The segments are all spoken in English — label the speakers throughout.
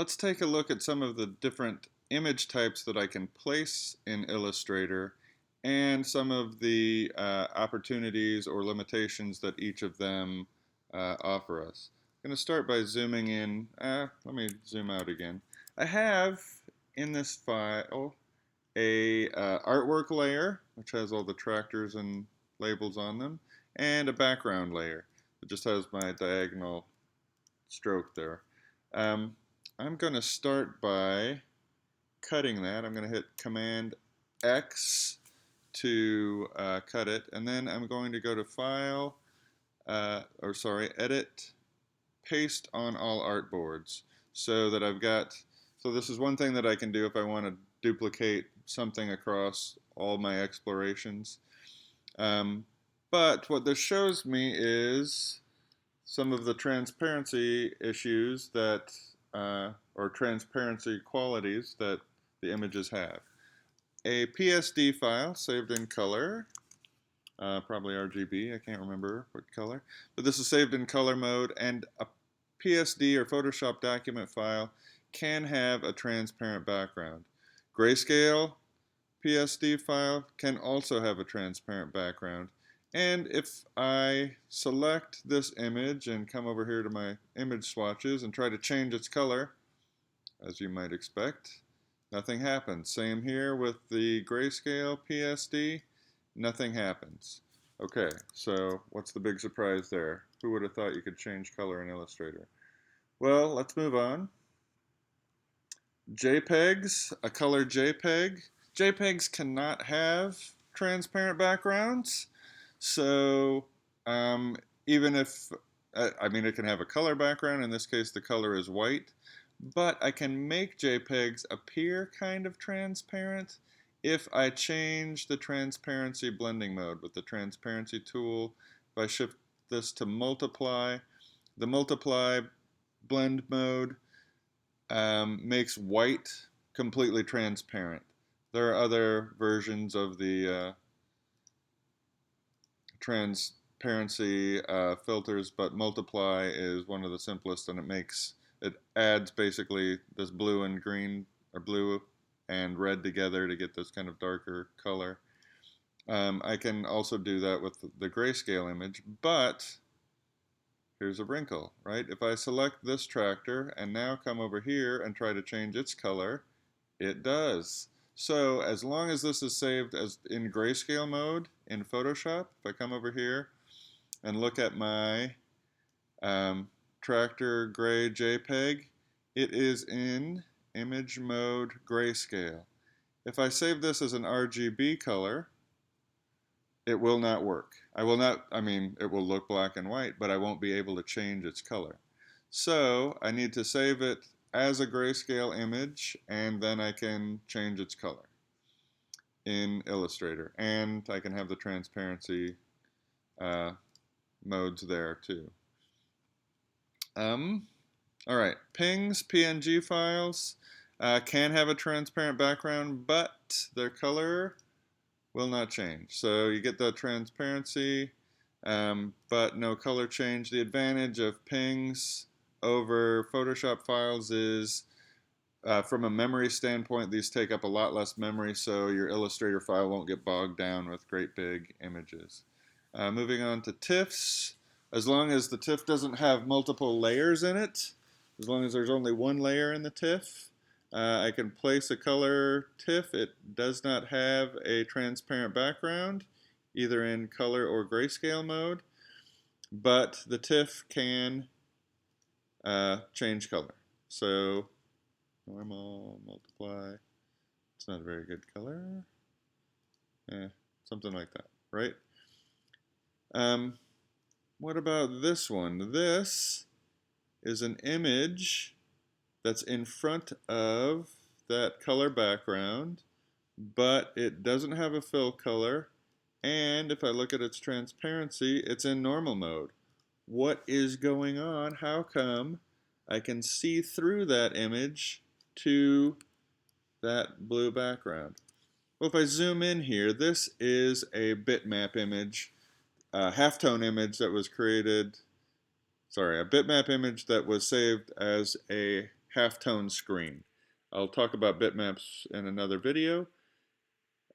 Speaker 1: Let's take a look at some of the different image types that I can place in Illustrator and some of the opportunities or limitations that each of them offer us. I'm going to start by zooming in. Let me zoom out again. I have in this file a artwork layer, which has all the tractors and labels on them, and a background layer that just has my diagonal stroke there. I'm going to start by cutting that. I'm going to hit Command X to cut it, and then I'm going to go to File, Edit, Paste on all artboards, so that I've got. So this is one thing that I can do if I want to duplicate something across all my explorations. But what this shows me is some of the transparency issues that, or transparency qualities that the images have. A PSD file saved in color, probably RGB, I can't remember what color, but this is saved in color mode, and a PSD or Photoshop document file can have a transparent background. Grayscale PSD file can also have a transparent background. And if I select this image and come over here to my image swatches and try to change its color, as you might expect, nothing happens. Same here with the grayscale PSD, nothing happens. Okay, so what's the big surprise there? Who would have thought you could change color in Illustrator? Well, let's move on. JPEGs, a color JPEG. JPEGs cannot have transparent backgrounds. So even if, it can have a color background. In this case, the color is white. But I can make JPEGs appear kind of transparent if I change the transparency blending mode with the transparency tool. If I shift this to multiply, the multiply blend mode makes white completely transparent. There are other versions of the transparency filters, but multiply is one of the simplest, and it adds basically this blue and green, or blue and red together to get this kind of darker color. I can also do that with the grayscale image, but here's a wrinkle, right? If I select this tractor and now come over here and try to change its color, it does. So as long as this is saved as in grayscale mode in Photoshop, if I come over here and look at my tractor gray JPEG, it is in image mode grayscale. If I save this as an RGB color, it will not work. It will look black and white, but I won't be able to change its color. So I need to save it as a grayscale image, and then I can change its color in Illustrator. And I can have the transparency modes there too. All right, PNGs, PNG files can have a transparent background, but their color will not change. So you get the transparency, but no color change. The advantage of PNGs over Photoshop files is, from a memory standpoint, these take up a lot less memory, so your Illustrator file won't get bogged down with great big images. Moving on to TIFFs. As long as the TIFF doesn't have multiple layers in it, as long as there's only one layer in the TIFF, I can place a color TIFF. It does not have a transparent background, either in color or grayscale mode, but the TIFF can change color. So normal, multiply, it's not a very good color. Something like that, right? What about this one? This is an image that's in front of that color background, but it doesn't have a fill color, and if I look at its transparency, it's in normal mode. What is going on? How come I can see through that image to that blue background? Well, if I zoom in here, this is a bitmap image, a halftone image that was created, a bitmap image that was saved as a halftone screen. I'll talk about bitmaps in another video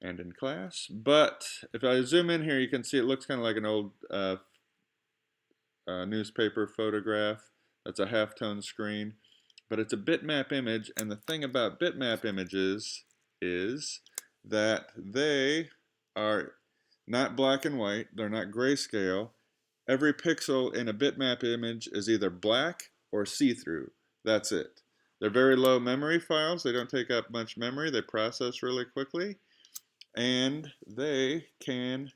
Speaker 1: and in class, but if I zoom in here, you can see it looks kind of like an old newspaper photograph. That's a halftone screen, but it's a bitmap image, and the thing about bitmap images is that they are not black and white, they're not grayscale. Every pixel in a bitmap image is either black or see-through. That's it. They're very low memory files. They don't take up much memory. They process really quickly. And they can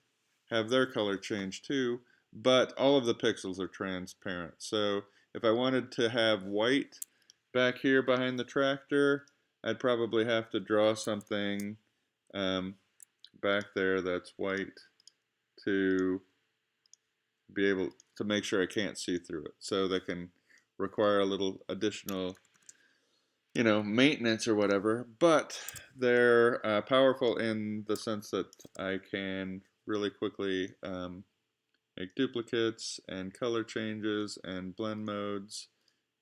Speaker 1: have their color change too, but all of the pixels are transparent. So if I wanted to have white back here behind the tractor, I'd probably have to draw something back there that's white to be able to make sure I can't see through it. So that can require a little additional, maintenance or whatever, but they're powerful in the sense that I can really quickly make duplicates and color changes and blend modes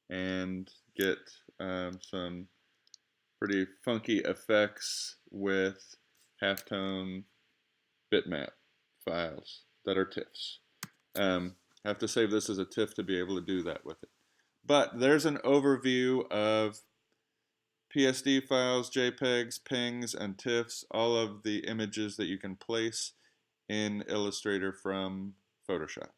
Speaker 1: and get some pretty funky effects with halftone bitmap files that are TIFFs. I have to save this as a TIFF to be able to do that with it. But there's an overview of PSD files, JPEGs, PNGs, and TIFFs, all of the images that you can place in Illustrator from Photoshop.